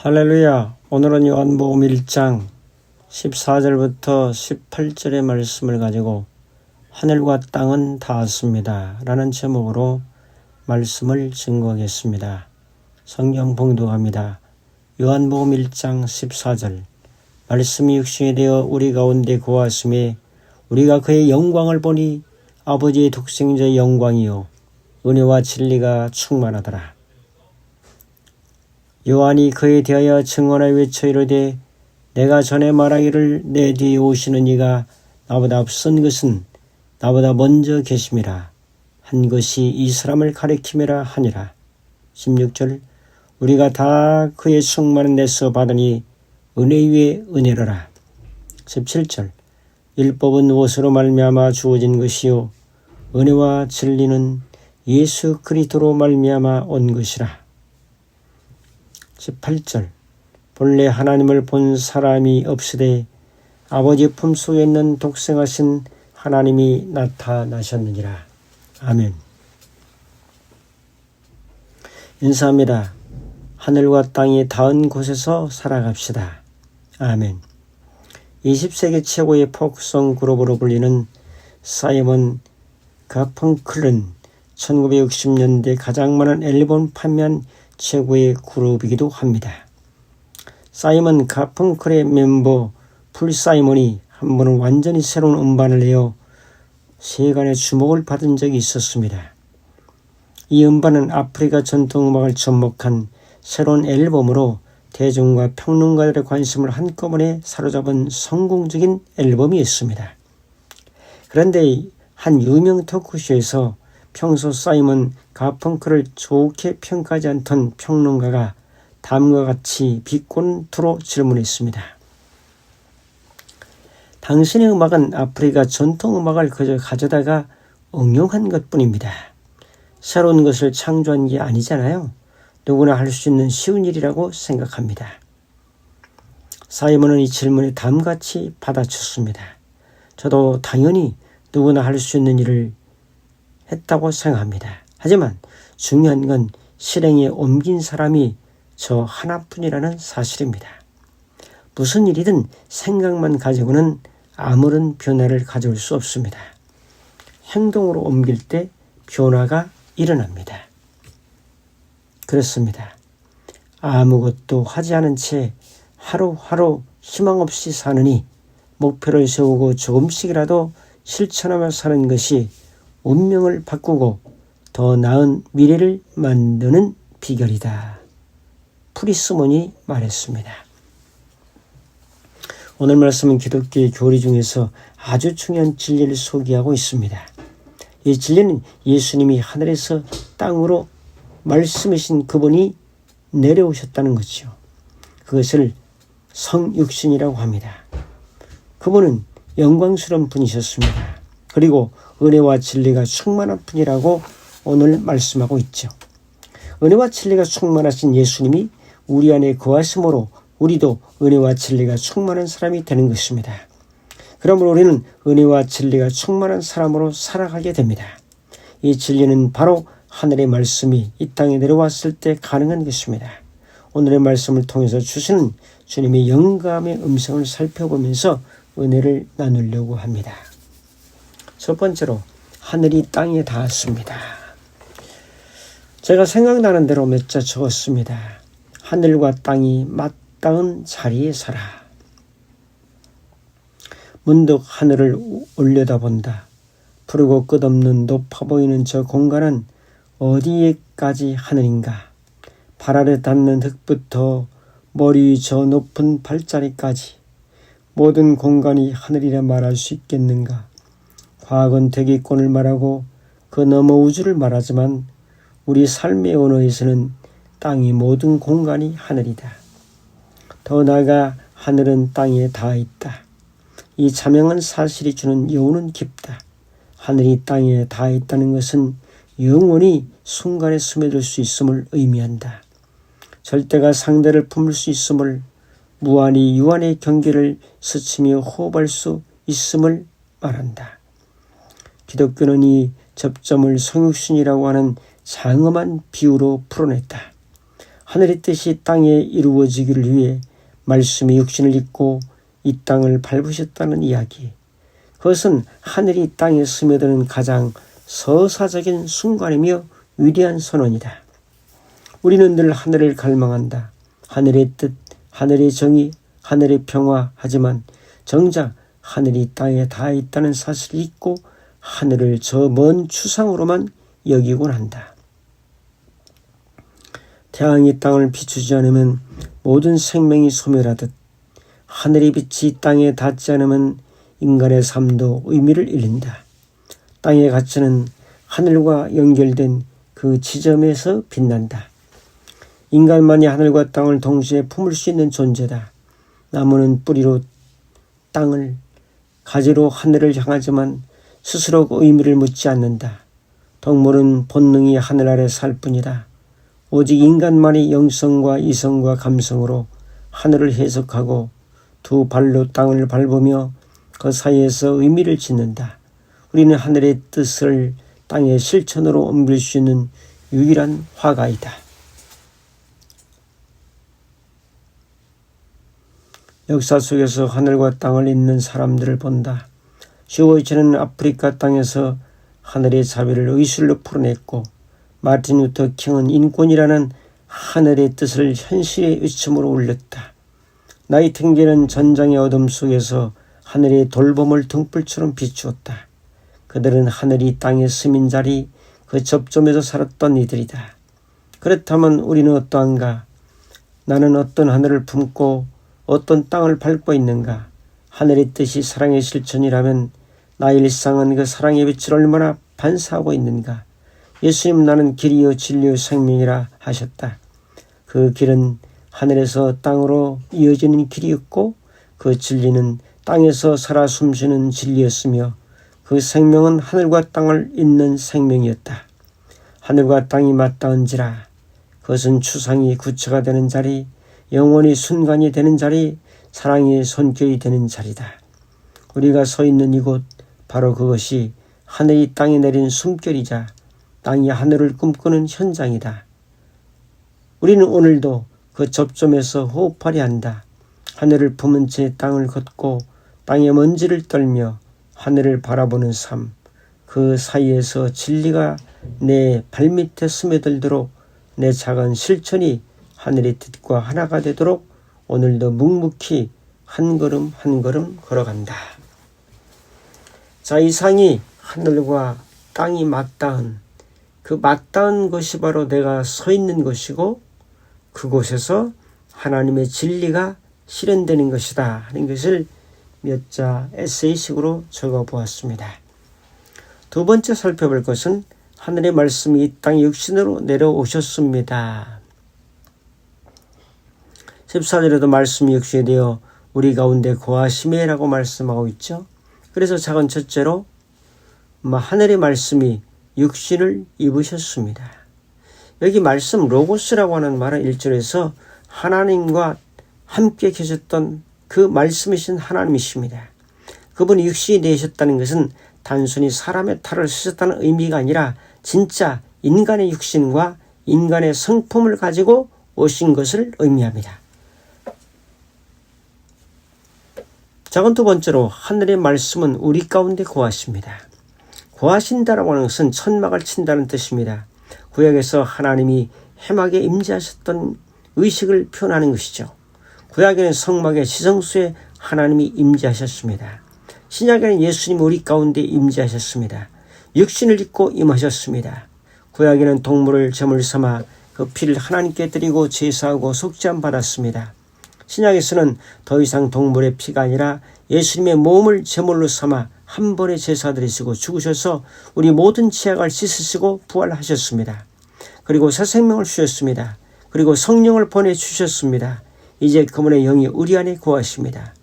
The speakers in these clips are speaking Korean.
할렐루야. 오늘은 요한복음 1장 14절부터 18절의 말씀을 가지고 하늘과 땅은 닿았습니다 라는 제목으로 말씀을 증거하겠습니다. 성경 봉독합니다. 요한복음 1장 14절 말씀이 육신이 되어 우리 가운데 거하심에 우리가 그의 영광을 보니 아버지의 독생자의 영광이요 은혜와 진리가 충만하더라. 요한이 그에 대하여 증언하여 외쳐 이르되 내가 전에 말하기를 내 뒤에 오시는 이가 나보다 앞선 것은 나보다 먼저 계심이라 한 것이 이 사람을 가리킴이라 하니라. 16절 우리가 다 그의 충만한 데서 받으니 은혜 위에 은혜로라. 17절 율법은 무엇으로 말미암아 주어진 것이요 은혜와 진리는 예수 그리스도로 말미암아 온 것이라. 18절 본래 하나님을 본 사람이 없으되 아버지 품속에 있는 독생하신 하나님이 나타나셨느니라. 아멘. 인사합니다. 하늘과 땅이 닿은 곳에서 살아갑시다. 아멘. 20세기 최고의 포크송 그룹으로 불리는 사이먼 가펑클은 1960년대 가장 많은 앨범 판매한 최고의 그룹이기도 합니다. 사이먼 가펑클의 멤버 풀 사이먼이 한 번은 완전히 새로운 음반을 내어 세간의 주목을 받은 적이 있었습니다. 이 음반은 아프리카 전통음악을 접목한 새로운 앨범으로 대중과 평론가들의 관심을 한꺼번에 사로잡은 성공적인 앨범이었습니다. 그런데 한 유명 토크쇼에서 평소 사이먼 가펑클을 좋게 평가하지 않던 평론가가 다음과 같이 비꼬는 투로 질문했습니다. 당신의 음악은 아프리카 전통음악을 그저 가져다가 응용한 것뿐입니다. 새로운 것을 창조한 게 아니잖아요. 누구나 할 수 있는 쉬운 일이라고 생각합니다. 사이먼은 이 질문에 다음같이 받아쳤습니다. 저도 당연히 누구나 할 수 있는 일을 했다고 생각합니다. 하지만 중요한 건 실행에 옮긴 사람이 저 하나뿐이라는 사실입니다. 무슨 일이든 생각만 가지고는 아무런 변화를 가져올 수 없습니다. 행동으로 옮길 때 변화가 일어납니다. 그렇습니다. 아무것도 하지 않은 채 하루하루 희망 없이 사느니 목표를 세우고 조금씩이라도 실천하며 사는 것이 운명을 바꾸고 더 나은 미래를 만드는 비결이다. 프리스몬이 말했습니다. 오늘 말씀은 기독교의 교리 중에서 아주 중요한 진리를 소개하고 있습니다. 이 진리는 예수님이 하늘에서 땅으로 말씀이신 그분이 내려오셨다는 것이죠. 그것을 성육신이라고 합니다. 그분은 영광스러운 분이셨습니다. 그리고 은혜와 진리가 충만한 분이라고 오늘 말씀하고 있죠. 은혜와 진리가 충만하신 예수님이 우리 안에 거하심으로 우리도 은혜와 진리가 충만한 사람이 되는 것입니다. 그러므로 우리는 은혜와 진리가 충만한 사람으로 살아가게 됩니다. 이 진리는 바로 하늘의 말씀이 이 땅에 내려왔을 때 가능한 것입니다. 오늘의 말씀을 통해서 주시는 주님의 영감의 음성을 살펴보면서 은혜를 나누려고 합니다. 첫 번째로 하늘이 땅에 닿았습니다. 제가 생각나는 대로 몇 자 적었습니다. 하늘과 땅이 맞닿은 자리에 서라. 문득 하늘을 올려다본다. 푸르고 끝없는 높아 보이는 저 공간은 어디에까지 하늘인가? 발 아래 닿는 흙부터 머리 저 높은 발자리까지 모든 공간이 하늘이라 말할 수 있겠는가? 과학은 대기권을 말하고 그 너머 우주를 말하지만 우리 삶의 언어에서는 땅이 모든 공간이 하늘이다. 더 나아가 하늘은 땅에 닿아 있다. 이 자명한 사실이 주는 여운은 깊다. 하늘이 땅에 닿아 있다는 것은 영원히 순간에 스며들 수 있음을 의미한다. 절대가 상대를 품을 수 있음을, 무한히 유한의 경계를 스치며 호흡할 수 있음을 말한다. 기독교는 이 접점을 성육신이라고 하는 장엄한 비유로 풀어냈다. 하늘의 뜻이 땅에 이루어지기를 위해 말씀이 육신을 입고 이 땅을 밟으셨다는 이야기. 그것은 하늘이 땅에 스며드는 가장 서사적인 순간이며 위대한 선언이다. 우리는 늘 하늘을 갈망한다. 하늘의 뜻, 하늘의 정의, 하늘의 평화. 하지만 정작 하늘이 땅에 닿아 있다는 사실을 잊고 하늘을 저 먼 추상으로만 여기곤 한다. 태양이 땅을 비추지 않으면 모든 생명이 소멸하듯 하늘의 빛이 땅에 닿지 않으면 인간의 삶도 의미를 잃는다. 땅의 가치는 하늘과 연결된 그 지점에서 빛난다. 인간만이 하늘과 땅을 동시에 품을 수 있는 존재다. 나무는 뿌리로 땅을, 가지로 하늘을 향하지만 스스로 그 의미를 묻지 않는다. 동물은 본능이 하늘 아래 살 뿐이다. 오직 인간만이 영성과 이성과 감성으로 하늘을 해석하고 두 발로 땅을 밟으며 그 사이에서 의미를 짓는다. 우리는 하늘의 뜻을 땅의 실천으로 옮길 수 있는 유일한 화가이다. 역사 속에서 하늘과 땅을 잇는 사람들을 본다. 슈워이츠는 아프리카 땅에서 하늘의 자비를 의술로 풀어냈고, 마틴 루터 킹은 인권이라는 하늘의 뜻을 현실의 의침으로 올렸다. 나이팅게일은 전장의 어둠 속에서 하늘의 돌봄을 등불처럼 비추었다. 그들은 하늘이 땅에 스민 자리 그 접점에서 살았던 이들이다. 그렇다면 우리는 어떠한가? 나는 어떤 하늘을 품고 어떤 땅을 밟고 있는가? 하늘의 뜻이 사랑의 실천이라면 나의 일상은 그 사랑의 빛을 얼마나 반사하고 있는가? 예수님 나는 길이요 진리요 생명이라 하셨다. 그 길은 하늘에서 땅으로 이어지는 길이었고 그 진리는 땅에서 살아 숨쉬는 진리였으며 그 생명은 하늘과 땅을 잇는 생명이었다. 하늘과 땅이 맞닿은지라 그것은 추상이 구체가 되는 자리, 영원히 순간이 되는 자리, 사랑의 손길이 되는 자리다. 우리가 서 있는 이곳 바로 그것이 하늘이 땅에 내린 숨결이자 땅이 하늘을 꿈꾸는 현장이다. 우리는 오늘도 그 접점에서 호흡하려 한다. 하늘을 품은 채 땅을 걷고 땅의 먼지를 떨며 하늘을 바라보는 삶, 그 사이에서 진리가 내 발밑에 스며들도록 내 작은 실천이 하늘의 뜻과 하나가 되도록 오늘도 묵묵히 한 걸음 한 걸음 걸어간다. 자, 이상이 하늘과 땅이 맞닿은 그 맞닿은 것이 바로 내가 서 있는 것이고 그곳에서 하나님의 진리가 실현되는 것이다 하는 것을 몇 자 에세이식으로 적어보았습니다. 두 번째 살펴볼 것은 하늘의 말씀이 이 땅 육신으로 내려오셨습니다. 14절에도 말씀이 육신이 되어 우리 가운데 거하시매라고 말씀하고 있죠. 그래서 작은 첫째로 하늘의 말씀이 육신을 입으셨습니다. 여기 말씀 로고스라고 하는 말은 1절에서 하나님과 함께 계셨던 그 말씀이신 하나님이십니다. 그분이 육신이 되셨다는 것은 단순히 사람의 탈을 쓰셨다는 의미가 아니라 진짜 인간의 육신과 인간의 성품을 가지고 오신 것을 의미합니다. 작은 두 번째로 하늘의 말씀은 우리 가운데 거하십니다. 거하신다라고 하는 것은 천막을 친다는 뜻입니다. 구약에서 하나님이 해막에 임재하셨던 의식을 표현하는 것이죠. 구약에는 성막의 지성소에 하나님이 임재하셨습니다. 신약에는 예수님이 우리 가운데 임재하셨습니다. 육신을 입고 임하셨습니다. 구약에는 동물을 제물 삼아 그 피를 하나님께 드리고 제사하고 속죄함 받았습니다. 신약에서는 더 이상 동물의 피가 아니라 예수님의 몸을 제물로 삼아 한 번에 제사 드리시고 죽으셔서 우리 모든 죄악을 씻으시고 부활하셨습니다. 그리고 새 생명을 주셨습니다. 그리고 성령을 보내주셨습니다. 이제 그분의 영이 우리 안에 거하십니다.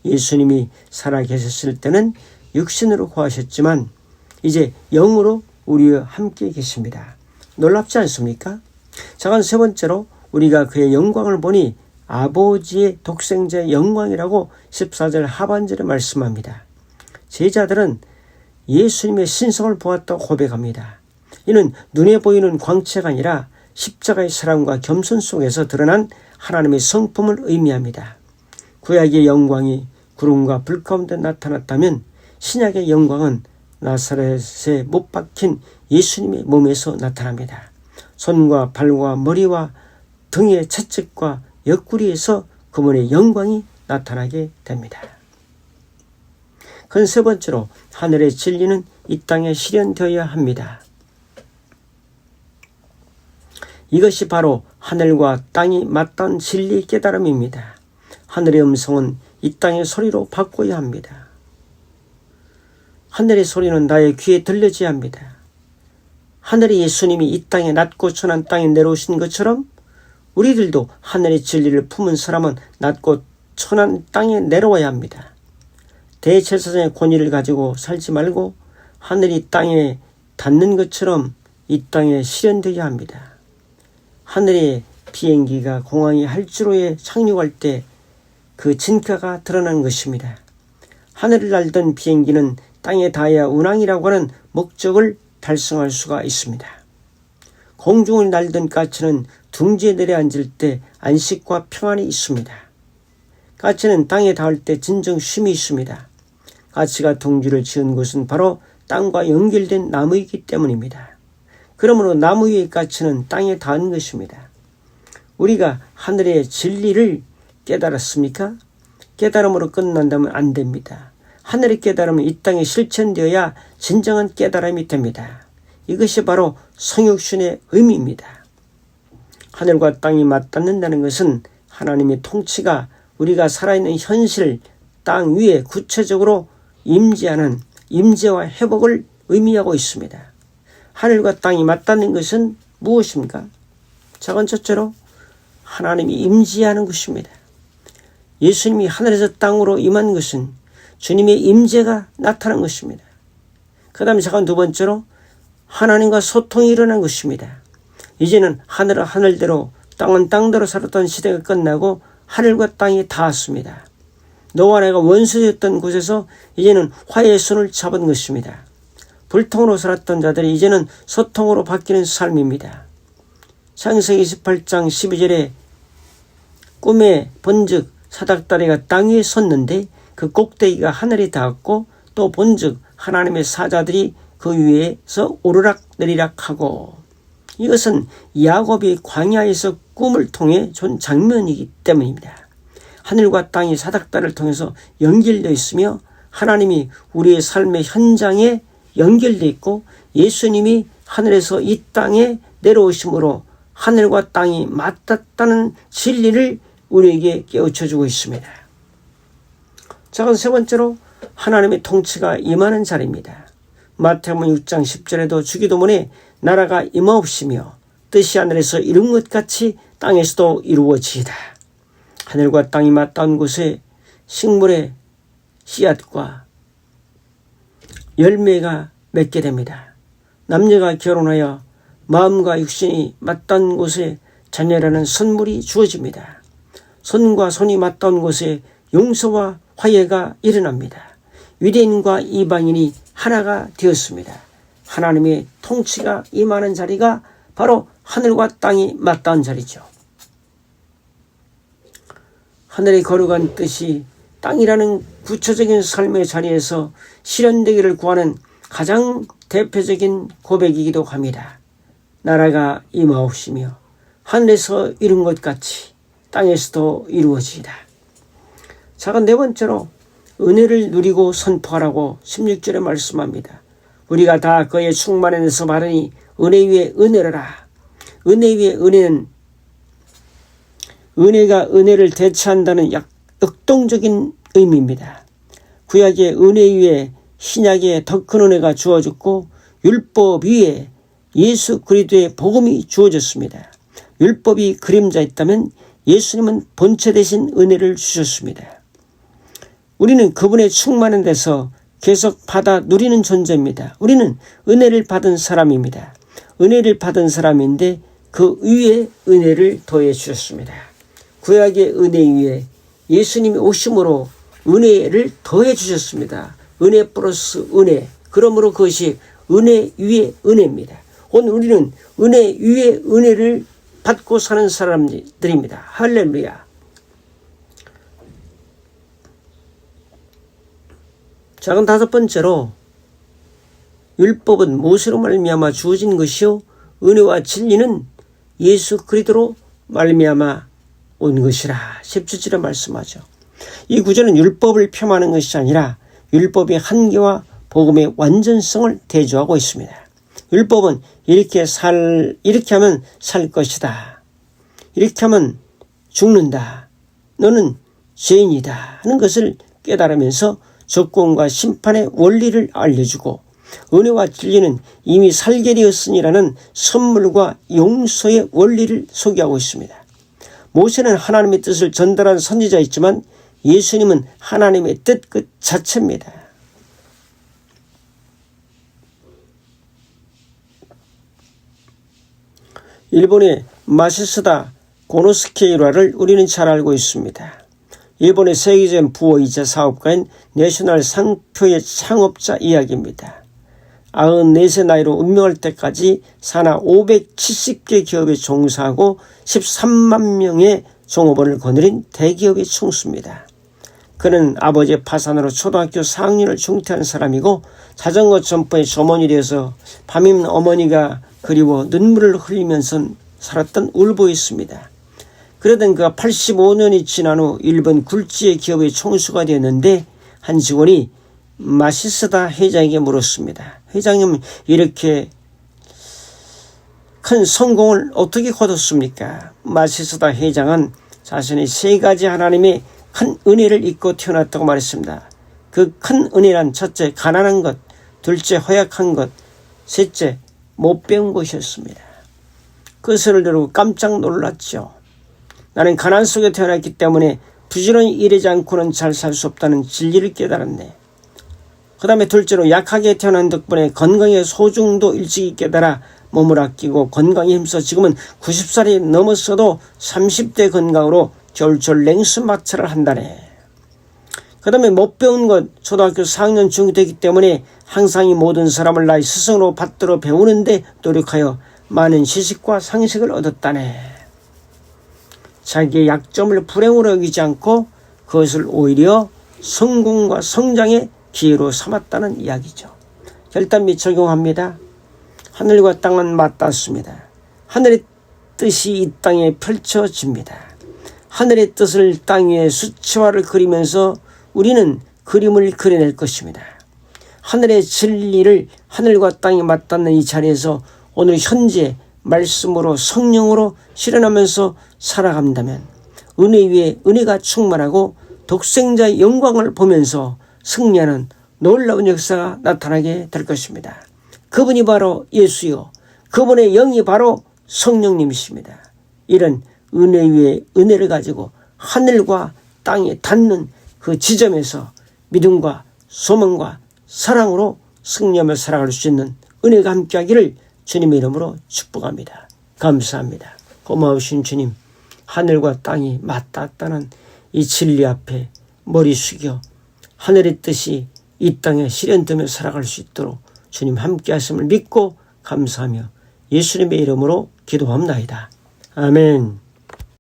예수님이 살아계셨을 때는 육신으로 거하셨지만 이제 영으로 우리와 함께 계십니다. 놀랍지 않습니까? 작은 세 번째로 우리가 그의 영광을 보니 아버지의 독생자의 영광이라고 14절 하반절에 말씀합니다. 제자들은 예수님의 신성을 보았다고 고백합니다. 이는 눈에 보이는 광채가 아니라 십자가의 사랑과 겸손 속에서 드러난 하나님의 성품을 의미합니다. 구약의 영광이 구름과 불 가운데 나타났다면 신약의 영광은 나사렛에 못 박힌 예수님의 몸에서 나타납니다. 손과 발과 머리와 등의 채찍과 옆구리에서 그분의 영광이 나타나게 됩니다. 그건 세 번째로 하늘의 진리는 이 땅에 실현되어야 합니다. 이것이 바로 하늘과 땅이 맞닿은 진리 깨달음입니다. 하늘의 음성은 이 땅의 소리로 바꿔야 합니다. 하늘의 소리는 나의 귀에 들려져야 합니다. 하늘의 예수님이 이 땅에 낮고 천한 땅에 내려오신 것처럼 우리들도 하늘의 진리를 품은 사람은 낮고 천한 땅에 내려와야 합니다. 대제사장의 권위를 가지고 살지 말고 하늘이 땅에 닿는 것처럼 이 땅에 실현되어야 합니다. 하늘의 비행기가 공항의 활주로에 착륙할 때 그 진가가 드러나는 것입니다. 하늘을 날던 비행기는 땅에 닿아야 운항이라고 하는 목적을 달성할 수가 있습니다. 공중을 날던 까치는 둥지에 내려앉을 때 안식과 평안이 있습니다. 까치는 땅에 닿을 때 진정 쉼이 있습니다. 까치가 둥지를 지은 곳은 바로 땅과 연결된 나무이기 때문입니다. 그러므로 나무 위의 까치는 땅에 닿은 것입니다. 우리가 하늘의 진리를 깨달았습니까? 깨달음으로 끝난다면 안 됩니다. 하늘의 깨달음은 이 땅에 실천되어야 진정한 깨달음이 됩니다. 이것이 바로 성육신의 의미입니다. 하늘과 땅이 맞닿는다는 것은 하나님의 통치가 우리가 살아있는 현실 땅 위에 구체적으로 임재하는 임재와 회복을 의미하고 있습니다. 하늘과 땅이 맞닿는 것은 무엇입니까? 작은 첫째로 하나님이 임재하는 것입니다. 예수님이 하늘에서 땅으로 임한 것은 주님의 임재가 나타난 것입니다. 그 다음에 작은 두 번째로 하나님과 소통이 일어난 것입니다. 이제는 하늘은 하늘대로 땅은 땅대로 살았던 시대가 끝나고 하늘과 땅이 닿았습니다. 너와 내가 원수였던 곳에서 이제는 화해의 손을 잡은 것입니다. 불통으로 살았던 자들이 이제는 소통으로 바뀌는 삶입니다. 창세기 28장 12절에 꿈에 본즉 사닥다리가 땅 위에 섰는데 그 꼭대기가 하늘에 닿았고 또 본즉 하나님의 사자들이 그 위에서 오르락 내리락 하고, 이것은 야곱이 광야에서 꿈을 통해 본 장면이기 때문입니다. 하늘과 땅이 사닥다리를 통해서 연결되어 있으며 하나님이 우리의 삶의 현장에 연결되어 있고 예수님이 하늘에서 이 땅에 내려오심으로 하늘과 땅이 맞닿다는 진리를 우리에게 깨우쳐주고 있습니다. 자, 세 번째로 하나님의 통치가 임하는 자리입니다. 마태복음 6장 10절에도 주기도문에 나라가 임하옵시며 뜻이 하늘에서 이룬 것 같이 땅에서도 이루어지이다. 하늘과 땅이 맞닿은 곳에 식물의 씨앗과 열매가 맺게 됩니다. 남녀가 결혼하여 마음과 육신이 맞닿은 곳에 자녀라는 선물이 주어집니다. 손과 손이 맞닿은 곳에 용서와 화해가 일어납니다. 유대인과 이방인이 하나가 되었습니다. 하나님의 통치가 임하는 자리가 바로 하늘과 땅이 맞닿은 자리죠. 하늘의 거룩한 뜻이 땅이라는 구체적인 삶의 자리에서 실현되기를 구하는 가장 대표적인 고백이기도 합니다. 나라가 임하옵시며 하늘에서 이룬 것 같이 땅에서도 이루어지이다. 자, 네 번째로 은혜를 누리고 선포하라고 16절에 말씀합니다. 우리가 다 그의 충만에서 말하니 은혜 위에 은혜라. 은혜 위에 은혜는 은혜가 은혜를 대체한다는 역동적인 의미입니다. 구약의 은혜 위에 신약의 더 큰 은혜가 주어졌고 율법 위에 예수 그리스도의 복음이 주어졌습니다. 율법이 그림자였다면 예수님은 본체 대신 은혜를 주셨습니다. 우리는 그분의 충만한 데서 계속 받아 누리는 존재입니다. 우리는 은혜를 받은 사람입니다. 은혜를 받은 사람인데 그 위에 은혜를 더해 주셨습니다. 구약의 은혜 위에 예수님이 오심으로 은혜를 더해 주셨습니다. 은혜 플러스 은혜. 그러므로 그것이 은혜 위에 은혜입니다. 오늘 우리는 은혜 위에 은혜를 받고 사는 사람들입니다. 할렐루야. 자, 그럼 다섯 번째로 율법은 모세로 말미암아 주어진 것이요 은혜와 진리는 예수 그리스도로 말미암아 온 것이라. 17절에 말씀하죠. 이 구절은 율법을 폄하하는 것이 아니라 율법의 한계와 복음의 완전성을 대조하고 있습니다. 율법은 이렇게 하면 살 것이다. 이렇게 하면 죽는다. 너는 죄인이다 하는 것을 깨달으면서 조건과 심판의 원리를 알려주고, 은혜와 진리는 이미 살게 되었으니라는 선물과 용서의 원리를 소개하고 있습니다. 모세는 하나님의 뜻을 전달한 선지자였지만 예수님은 하나님의 뜻 그 자체입니다. 일본의 마시스다 고노스케 일화를 우리는 잘 알고 있습니다. 일본의 세계적인 부호이자 사업가인 내셔널 상표의 창업자 이야기입니다. 94세 나이로 운명할 때까지 산하 570개 기업에 종사하고 13만 명의 종업원을 거느린 대기업의 총수입니다. 그는 아버지의 파산으로 초등학교 4학년을 중퇴한 사람이고 자전거 점퍼의 점원이 되어서 밤이면 어머니가 그리워 눈물을 흘리면서 살았던 울보였습니다. 그러던 그가 85년이 지난 후 일본 굴지의 기업의 총수가 되었는데 한 직원이 마시스다 회장에게 물었습니다. 회장님, 이렇게 큰 성공을 어떻게 거뒀습니까? 마시스다 회장은 자신의 세 가지 하나님의 큰 은혜를 잊고 태어났다고 말했습니다. 그 큰 은혜란 첫째, 가난한 것, 둘째, 허약한 것, 셋째, 못 배운 것이었습니다. 그 소리를 들고 깜짝 놀랐죠. 나는 가난 속에 태어났기 때문에 부지런히 일하지 않고는 잘 살 수 없다는 진리를 깨달았네. 그 다음에 둘째로 약하게 태어난 덕분에 건강의 소중도 일찍이 깨달아 몸을 아끼고 건강에 힘써 지금은 90살이 넘었어도 30대 건강으로 겨울철 냉수 마찰을 한다네. 그 다음에 못 배운 것, 초등학교 4학년 중퇴했기 때문에 항상 이 모든 사람을 나의 스승으로 받들어 배우는데 노력하여 많은 지식과 상식을 얻었다네. 자기의 약점을 불행으로 여기지 않고 그것을 오히려 성공과 성장의 기회로 삼았다는 이야기죠. 결단 및 적용합니다. 하늘과 땅은 맞닿습니다. 하늘의 뜻이 이 땅에 펼쳐집니다. 하늘의 뜻을 땅 위에 수치화를 그리면서 우리는 그림을 그려낼 것입니다. 하늘의 진리를 하늘과 땅이 맞닿는 이 자리에서 오늘 현재 말씀으로 성령으로 실현하면서 살아간다면 은혜 위에 은혜가 충만하고 독생자의 영광을 보면서 승리하는 놀라운 역사가 나타나게 될 것입니다. 그분이 바로 예수요, 그분의 영이 바로 성령님이십니다. 이런 은혜 위에 은혜를 가지고 하늘과 땅에 닿는 그 지점에서 믿음과 소망과 사랑으로 승리하며 살아갈 수 있는 은혜가 함께하기를 주님의 이름으로 축복합니다. 감사합니다. 고마우신 주님, 하늘과 땅이 맞닿았다는 이 진리 앞에 머리 숙여 하늘의 뜻이 이 땅에 실현되며 살아갈 수 있도록 주님 함께 하심을 믿고 감사하며 예수님의 이름으로 기도합나이다. 아멘.